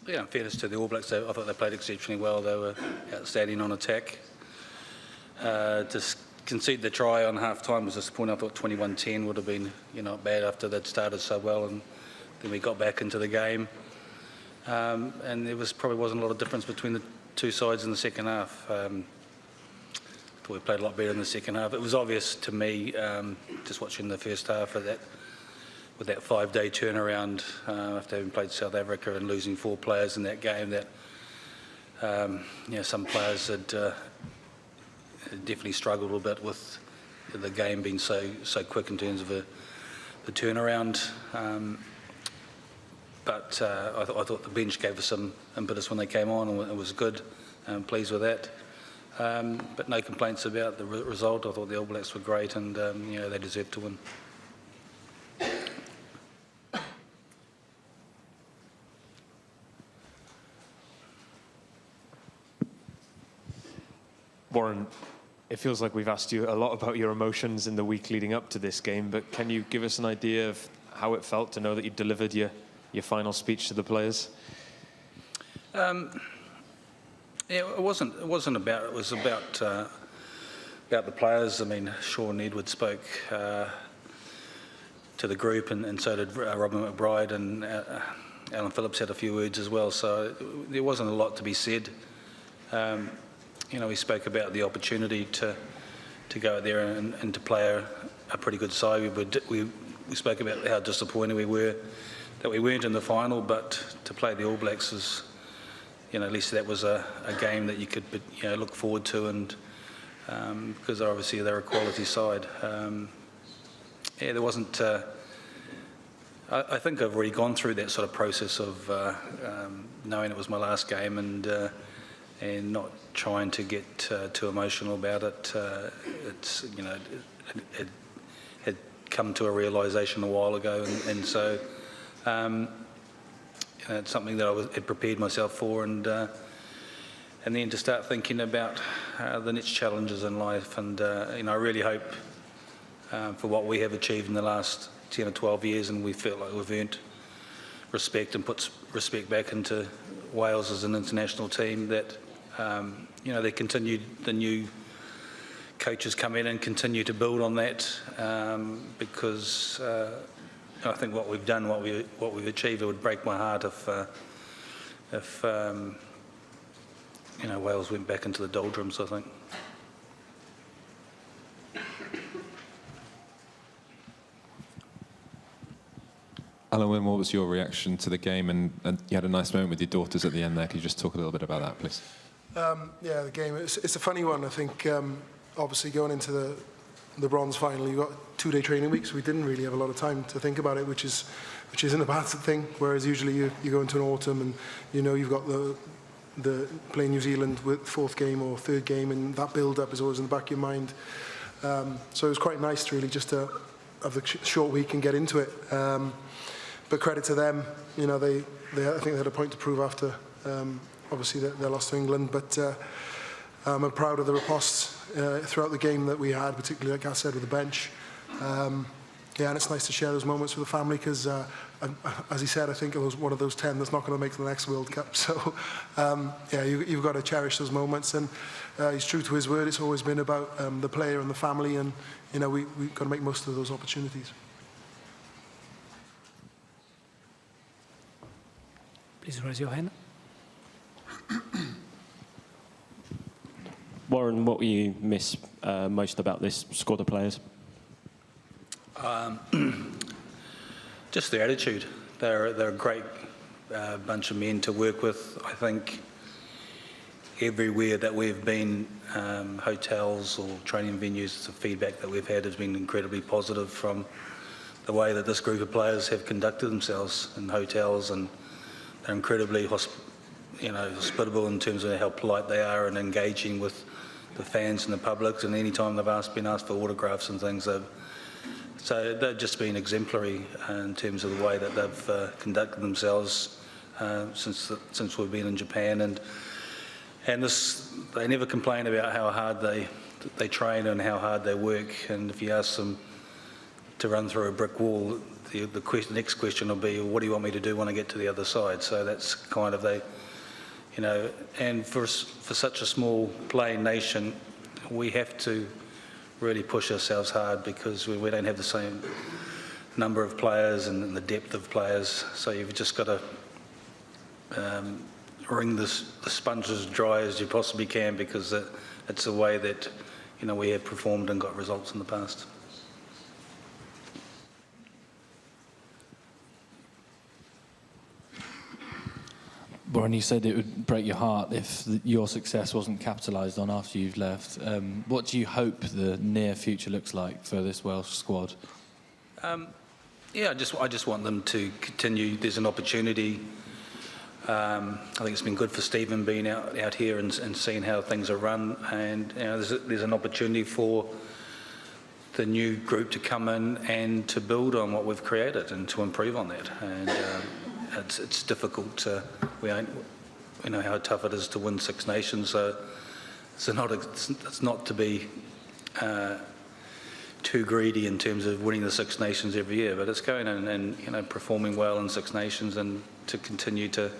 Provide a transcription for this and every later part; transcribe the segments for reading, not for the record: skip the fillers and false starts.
Yeah, in fairness to the All Blacks, I thought they played exceptionally well. They were outstanding on attack. To concede the try on half-time was disappointing. I thought 21-10 would have been, not bad after they'd started so well, and then we got back into the game. And there probably wasn't a lot of difference between the two sides in the second half. I thought we played a lot better in the second half. It was obvious to me, just watching the first half of that, with that 5-day turnaround after having played South Africa and losing 4 players in that game, that some players had definitely struggled a bit with the game being so quick in terms of the turnaround. But I thought the bench gave us some impetus when they came on, and it was good. I'm pleased with that. But no complaints about the result. I thought the All Blacks were great, and they deserved to win. Warren, it feels like we've asked you a lot about your emotions in the week leading up to this game, but can you give us an idea of how it felt to know that you delivered your final speech to the players? It was about the players. I mean, Sean Edwards spoke to the group, and so did Robin McBride, and Alan Phillips had a few words as well. So there wasn't a lot to be said. We spoke about the opportunity to go out there and to play a pretty good side. We spoke about how disappointed we were that we weren't in the final, but to play the All Blacks was, at least that was a game that you could, look forward to, and because obviously they're a quality side. There wasn't. I think I've already gone through that sort of process of knowing it was my last game and not trying to get too emotional about it. It had come to a realisation a while ago, and so it's something that had prepared myself for, and then to start thinking about the next challenges in life. And I really hope for what we have achieved in the last 10 or 12 years, and we feel like we've earned respect and puts respect back into Wales as an international team, that they continue, the new coaches come in and continue to build on that, because I think what we've done, what we've achieved, it would break my heart if Wales went back into the doldrums, I think. Alun, what was your reaction to the game? And you had a nice moment with your daughters at the end there. Could you just talk a little bit about that, please? Yeah, the game, it's a funny one. I think obviously going into the bronze final, you've got 2-day training weeks. We didn't really have a lot of time to think about it, which isn't a bad thing. Whereas usually you go into an autumn and you've got the playing New Zealand with 4th game or 3rd game, and that build-up is always in the back of your mind. So it was quite nice to really just to have the short week and get into it. But credit to them, I think they had a point to prove after obviously their loss to England. But I'm proud of the riposte throughout the game that we had, particularly, like I said, with the bench. And it's nice to share those moments with the family, because, as he said, I think it was one of those 10 that's not going to make the next World Cup. So, you've got to cherish those moments. And he's true to his word. It's always been about the player and the family, and we've got to make most of those opportunities. Please raise your hand. Warren, what will you miss most about this squad of players? Just their attitude. They're a great bunch of men to work with. I think everywhere that we've been, hotels or training venues, the feedback that we've had has been incredibly positive from the way that this group of players have conducted themselves in hotels, and they're incredibly hospitable in terms of how polite they are and engaging with the fans and the public. And any time they've been asked for autographs and things, so they've just been exemplary in terms of the way that they've conducted themselves since we've been in Japan. And they never complain about how hard they train and how hard they work. And if you ask them to run through a brick wall, the next question will be, what do you want me to do when I get to the other side? So that's kind of and for such a small playing nation, we have to really push ourselves hard because we don't have the same number of players and the depth of players. So you've just got to wring the sponge as dry as you possibly can, because it's a way that we have performed and got results in the past. Warren, you said it would break your heart if your success wasn't capitalised on after you've left. What do you hope the near future looks like for this Welsh squad? Yeah, I just want them to continue. There's an opportunity. I think it's been good for Stephen being out here and seeing how things are run, and there's an opportunity for the new group to come in and to build on what we've created and to improve on that. And it's difficult. We know how tough it is to win Six Nations, so it's not to be too greedy in terms of winning the Six Nations every year, but it's going in and performing well in Six Nations, and to continue to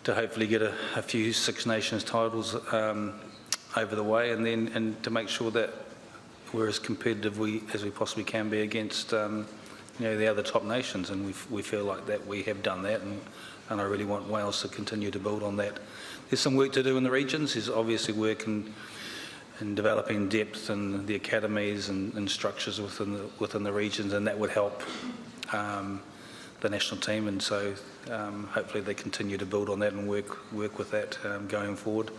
hopefully get a few Six Nations titles over the way, and to make sure that we're as competitive as we possibly can be against the other top nations, and we feel like that we have done that, and I really want Wales to continue to build on that. There's some work to do in the regions. There's obviously work in developing depth and the academies and structures within the regions, and that would help the national team, and so hopefully they continue to build on that and work with that going forward.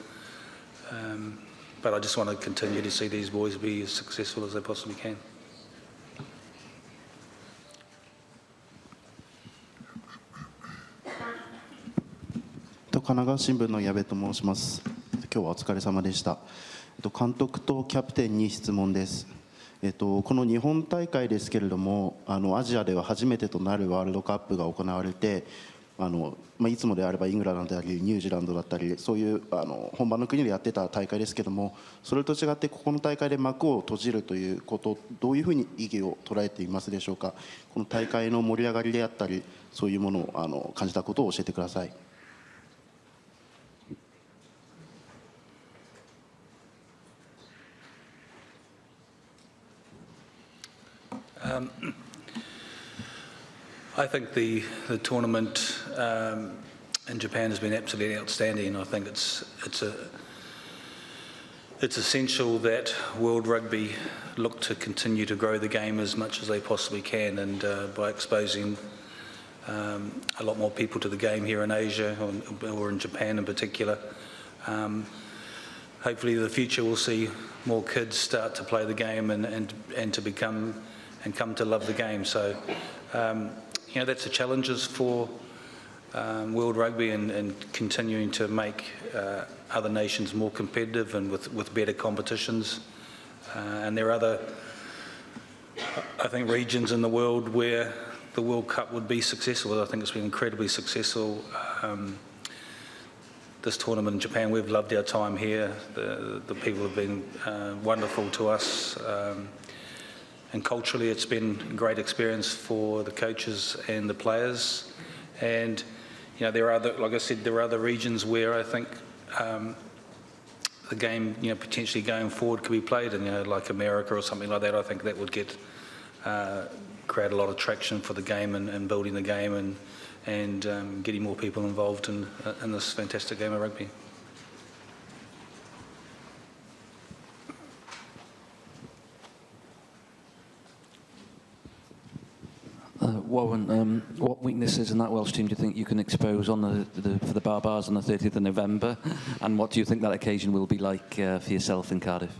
But I just want to continue to see these boys be as successful as they possibly can. 神奈川新聞の矢部と申します。今日はお疲れ様でした。監督とキャプテンに質問です。この日本大会ですけれども、アジアでは初めてとなるワールドカップが行われて、いつもであればイングランドだったりニュージーランドだったり、そういう本場の国でやってた大会ですけども、それと違ってここの大会で幕を閉じるということ、どういうふうに意義を捉えていますでしょうか。この大会の盛り上がりであったり、そういうものを感じたことを教えてください。I think the tournament in Japan has been absolutely outstanding. I think it's essential that World Rugby look to continue to grow the game as much as they possibly can, and by exposing a lot more people to the game here in Asia or in Japan in particular. Hopefully in the future we'll see more kids start to play the game and to become and come to love the game. So that's the challenges for World Rugby, and continuing to make other nations more competitive and with better competitions. And there are other, I think, regions in the world where the World Cup would be successful. I think it's been incredibly successful. This tournament in Japan, we've loved our time here. The people have been wonderful to us. And culturally, it's been a great experience for the coaches and the players. And there are other, like I said, there are other regions where I think the game, potentially going forward could be played in, like America or something like that. I think that would create a lot of traction for the game and building the game and getting more people involved in this fantastic game of rugby. Warren, what weaknesses in that Welsh team do you think you can expose on for the Barbars on the 30th of November? And what do you think that occasion will be like for yourself in Cardiff?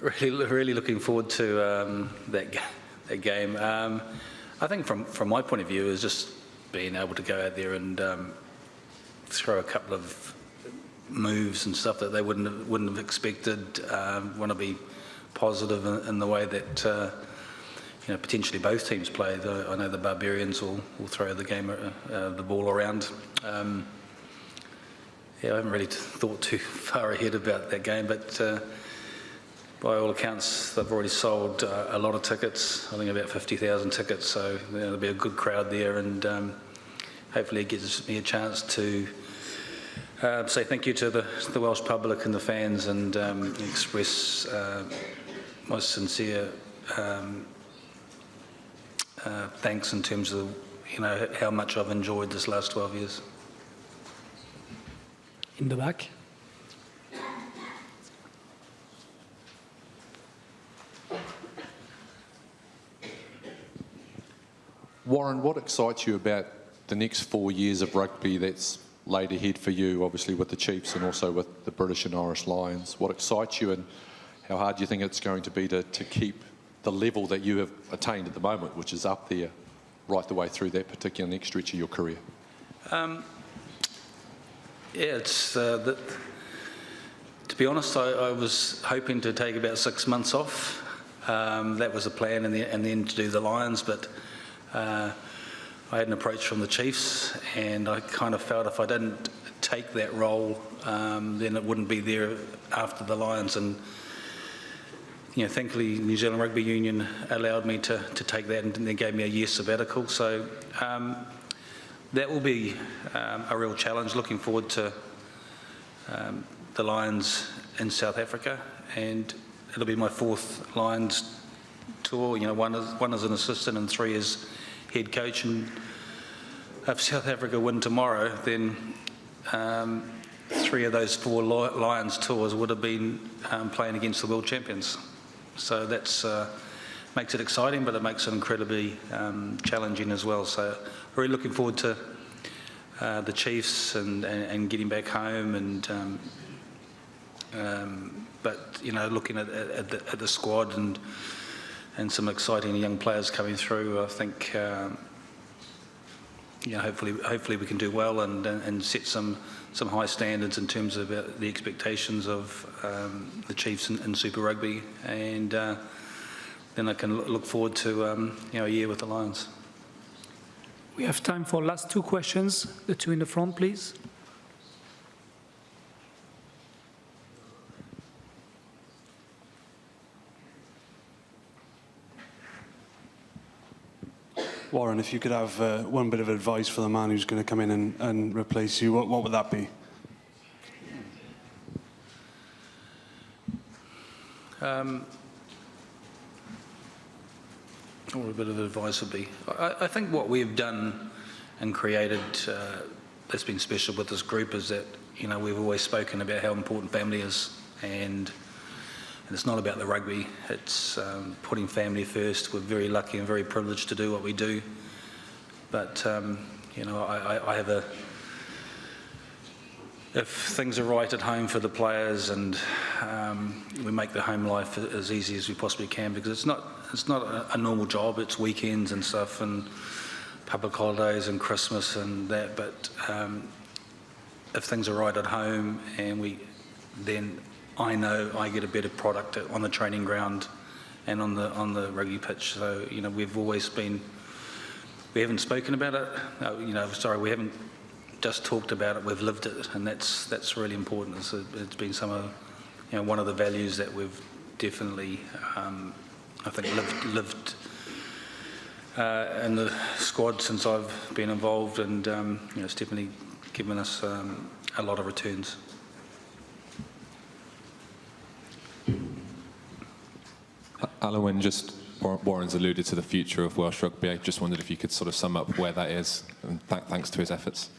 Really looking forward to that game. I think from my point of view is just being able to go out there and throw a couple of moves and stuff that they wouldn't have expected. Want to be positive in the way that potentially both teams play. I know the Barbarians will throw the ball around. I haven't really thought too far ahead about that game, but by all accounts, they've already sold a lot of tickets. I think about 50,000 tickets, so there'll be a good crowd there, and hopefully it gives me a chance to say thank you to the Welsh public and the fans, and express my sincere thanks in terms of how much I've enjoyed this last 12 years. In the back. Warren, what excites you about the next 4 years of rugby that's laid ahead for you, obviously with the Chiefs and also with the British and Irish Lions? What excites you, and how hard do you think it's going to be to keep the level that you have attained at the moment, which is up there right the way through that particular next stretch of your career? Yeah, it's to be honest, I was hoping to take about 6 months off. That was the plan, and then to do the Lions, but I had an approach from the Chiefs, and I kind of felt if I didn't take that role, then it wouldn't be there after the Lions. And thankfully, New Zealand Rugby Union allowed me to take that, and they gave me a year sabbatical. So that will be a real challenge. Looking forward to the Lions in South Africa, and it'll be my 4th Lions tour. One as an assistant and 3 as head coach. And if South Africa win tomorrow, then 3 of those 4 Lions tours would have been playing against the world champions. So that's makes it exciting, but it makes it incredibly challenging as well. So really looking forward to the Chiefs and getting back home, and but looking at the squad and some exciting young players coming through. I think hopefully we can do well and set some high standards in terms of the expectations of the Chiefs in Super Rugby, and then I can look forward to a year with the Lions. We have time for last 2 questions. The 2 in the front, please. Warren, if you could have one bit of advice for the man who's going to come in and replace you, what would that be? What a bit of advice would be. I think what we've done and created that's been special with this group is that we've always spoken about how important family is, and it's not about the rugby. It's putting family first. We're very lucky and very privileged to do what we do. But I have if things are right at home for the players, and we make the home life as easy as we possibly can, because it's not a normal job. It's weekends and stuff, and public holidays and Christmas and that. But if things are right at home, and then I know I get a better product on the training ground and on the rugby pitch. So we've always been. We haven't spoken about it. We haven't just talked about it. We've lived it, and that's really important. It's been some of one of the values that we've definitely I think lived in the squad since I've been involved, and it's definitely given us a lot of returns. Alun, just Warren's alluded to the future of Welsh rugby. I just wondered if you could sort of sum up where that is, and thanks to his efforts.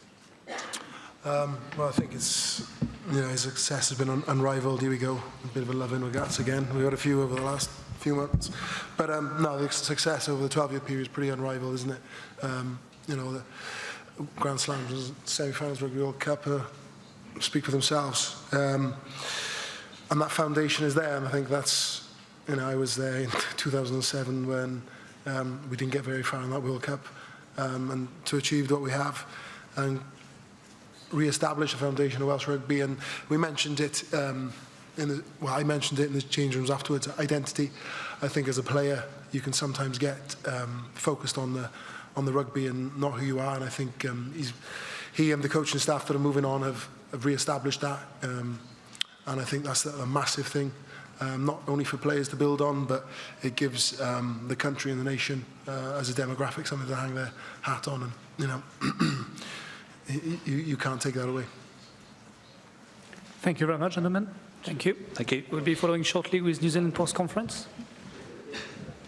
Well, I think it's his success has been unrivaled. Here we go, a bit of a love-in with Gats again. We've had a few over the last few months, but no, the success over the 12-year period is pretty unrivaled, isn't it? The Grand Slams, semi-finals, Rugby World Cup speak for themselves, and that foundation is there. And I think that's. I was there in 2007 when we didn't get very far in that World Cup, and to achieve what we have and re-establish a foundation of Welsh rugby. And we mentioned it I mentioned it in the change rooms afterwards. Identity. I think as a player you can sometimes get focused on the rugby and not who you are. And I think he and the coaching staff that are moving on have re-established that, and I think that's a massive thing. not only for players to build on, but it gives the country and the nation as a demographic something to hang their hat on, and you can't take that away. Thank you very much, gentlemen. Thank you. Thank you. We'll be following shortly with New Zealand Post Conference.